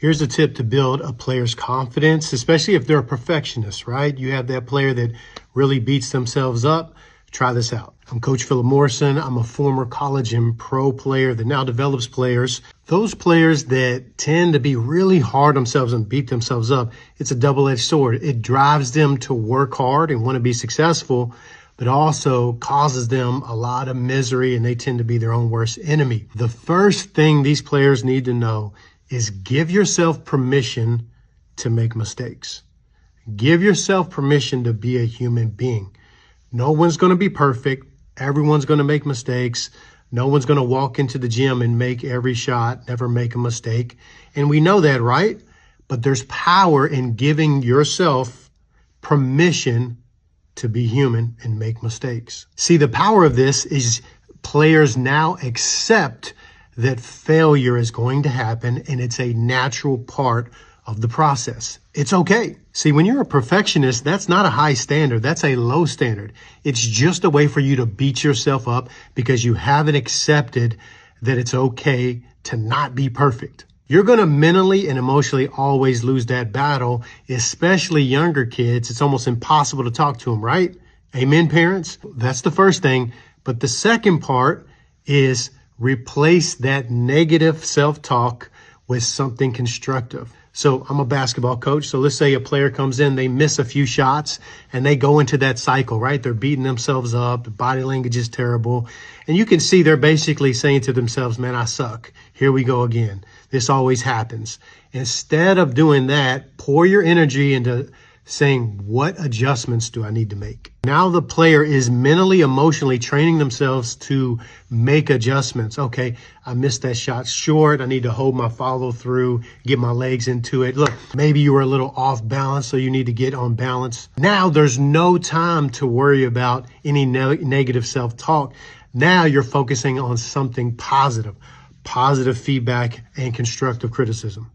Here's a tip to build a player's confidence, especially if they're a perfectionist, right? You have that player that really beats themselves up. Try this out. I'm Coach Philip Morrison. I'm a former college and pro player that now develops players. Those players that tend to be really hard on themselves and beat themselves up, it's a double-edged sword. It drives them to work hard and want to be successful, but also causes them a lot of misery, and they tend to be their own worst enemy. The first thing these players need to know is give yourself permission to make mistakes. Give yourself permission to be a human being. No one's going to be perfect. Everyone's going to make mistakes. No one's going to walk into the gym and make every shot, never make a mistake. And we know that, right? But there's power in giving yourself permission to be human and make mistakes. See, the power of this is players now accept that failure is going to happen, and it's a natural part of the process. It's okay. See, when you're a perfectionist, that's not a high standard. That's a low standard. It's just a way for you to beat yourself up because you haven't accepted that it's okay to not be perfect. You're going to mentally and emotionally always lose that battle, especially younger kids. It's almost impossible to talk to them, right? Amen, parents? That's the first thing. But the second part is replace that negative self-talk with something constructive. So I'm a basketball coach. So let's say a player comes in, they miss a few shots and they go into that cycle, right? They're beating themselves up. The body language is terrible. And you can see they're basically saying to themselves, man, I suck. Here we go again. This always happens. Instead of doing that, pour your energy into saying, what adjustments do I need to make? Now the player is mentally, emotionally training themselves to make adjustments. Okay, I missed that shot short. I need to hold my follow through, get my legs into it. Look, maybe you were a little off balance, so you need to get on balance. Now there's no time to worry about any negative self-talk. Now you're focusing on something positive feedback and constructive criticism.